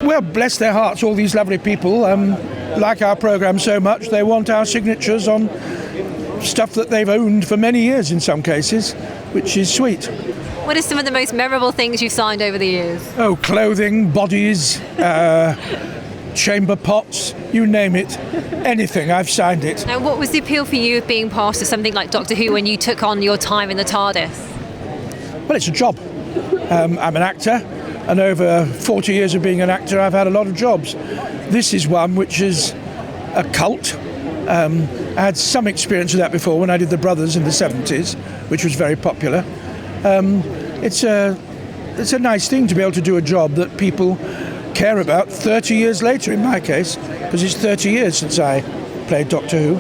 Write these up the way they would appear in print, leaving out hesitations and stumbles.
Well, bless their hearts, all these lovely people like our programme so much, they want our signatures on stuff that they've owned for many years in some cases, which is sweet. What are some of the most memorable things you've signed over the years? Oh, clothing, bodies, chamber pots, you name it. Anything, I've signed it. Now, what was the appeal for you of being part of something like Doctor Who when you took on your time in the TARDIS? Well, it's a job. I'm an actor, and over 40 years of being an actor, I've had a lot of jobs. This is one which is a cult. I had some experience of that before when I did The Brothers in the 70s, which was very popular. It's a nice thing to be able to do a job that people care about 30 years later, in my case, because it's 30 years since I played Doctor Who.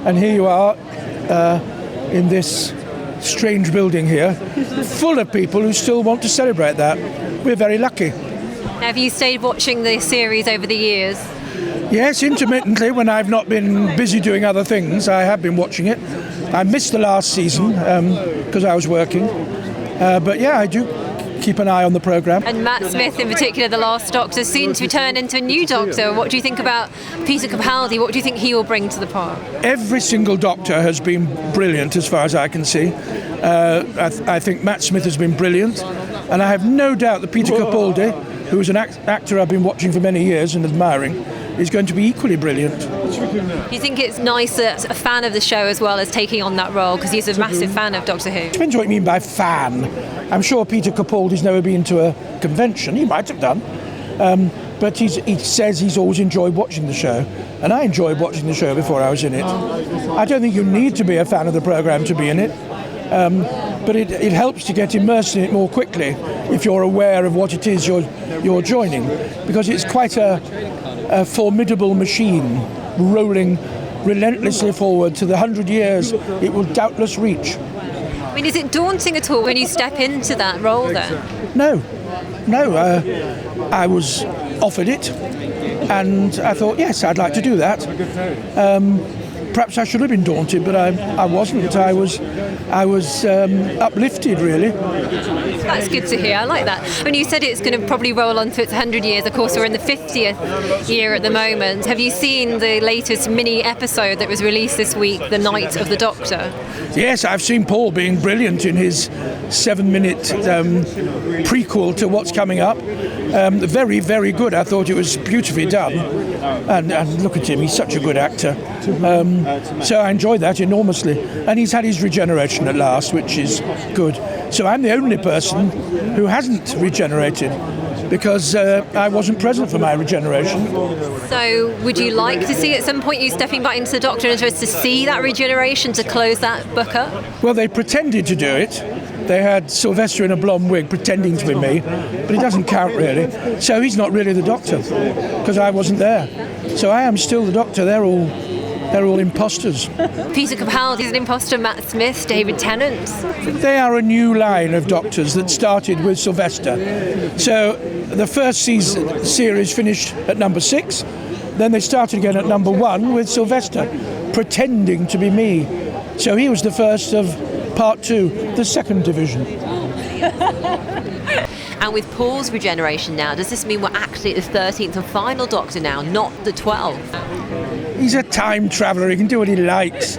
And here you are in this strange building here, full of people who still want to celebrate that. We're very lucky. Have you stayed watching the series over the years? Yes, intermittently, when I've not been busy doing other things, I have been watching it. I missed the last season because I was working. But yeah, I do keep an eye on the programme. And Matt Smith in particular, the last Doctor, soon to turn into a new Doctor. What do you think about Peter Capaldi? What do you think he will bring to the part? Every single Doctor has been brilliant as far as I can see. I think Matt Smith has been brilliant. And I have no doubt that Peter Capaldi, who is an actor I've been watching for many years and admiring, is going to be equally brilliant. Do you think it's nice that a fan of the show as well as taking on that role, because he's a massive fan of Doctor Who? Depends what you mean by fan. I'm sure Peter Capaldi's never been to a convention. He might have done. But he says he's always enjoyed watching the show. And I enjoyed watching the show before I was in it. I don't think you need to be a fan of the programme to be in it. But it helps to get immersed in it more quickly if you're aware of what it is you're joining, because it's quite a formidable machine rolling relentlessly forward to the 100 years it will doubtless reach. I mean, is it daunting at all when you step into that role then? No. I was offered it and I thought, yes, I'd like to do that. Perhaps I should have been daunted, but I wasn't. I was uplifted, really. That's good to hear. I like that. When you said it's going to probably roll on to its 100 years, of course, we're in the 50th year at the moment. Have you seen the latest mini episode that was released this week, The Night of the Doctor? Yes, I've seen Paul being brilliant in his 7-minute prequel to what's coming up. Very, very good. I thought it was beautifully done. And look at him, he's such a good actor. So I enjoyed that enormously. And he's had his regeneration at last, which is good. So I'm the only person who hasn't regenerated, because I wasn't present for my regeneration. So would you like to see at some point you stepping back into the Doctor and to see that regeneration, to close that book up? Well, they pretended to do it. They had Sylvester in a blonde wig pretending to be me, but it doesn't count really. So he's not really the Doctor, because I wasn't there. So I am still the Doctor. They're all imposters. Peter Capaldi is an imposter, Matt Smith, David Tennant. They are a new line of Doctors that started with Sylvester. So the first series finished at number 6, then they started again at number 1 with Sylvester, pretending to be me. So he was the first of part 2, the second division. And with Paul's regeneration now, does this mean we're actually at the 13th and final Doctor now, not the 12th? He's a time traveller. He can do what he likes.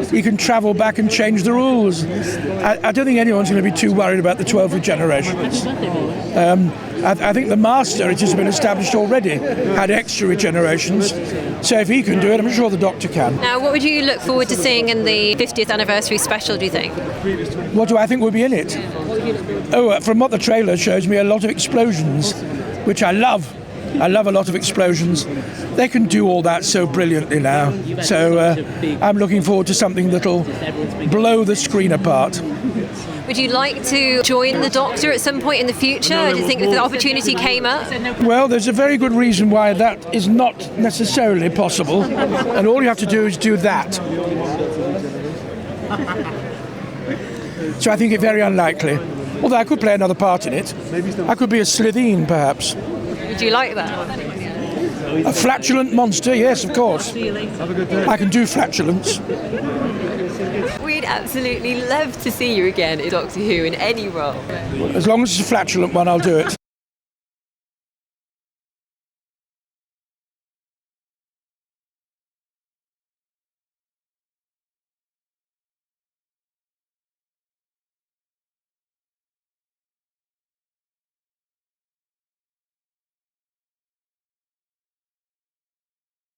He can travel back and change the rules. I don't think anyone's going to be too worried about the 12 regenerations. I think the Master, it has been established already, had extra regenerations. So if he can do it, I'm sure the Doctor can. Now, what would you look forward to seeing in the 50th anniversary special, do you think? What do I think will be in it? Oh, from what the trailer shows me, a lot of explosions, which I love. I love a lot of explosions. They can do all that so brilliantly now. So I'm looking forward to something that'll blow the screen apart. Would you like to join the Doctor at some point in the future? Do you think if the opportunity came up? Well, there's a very good reason why that is not necessarily possible. And all you have to do is do that. So I think it's very unlikely. Although I could play another part in it. I could be a Slitheen, perhaps. Would you like that? A flatulent monster, yes, of course. I can do flatulence. We'd absolutely love to see you again in Doctor Who in any role. As long as it's a flatulent one, I'll do it.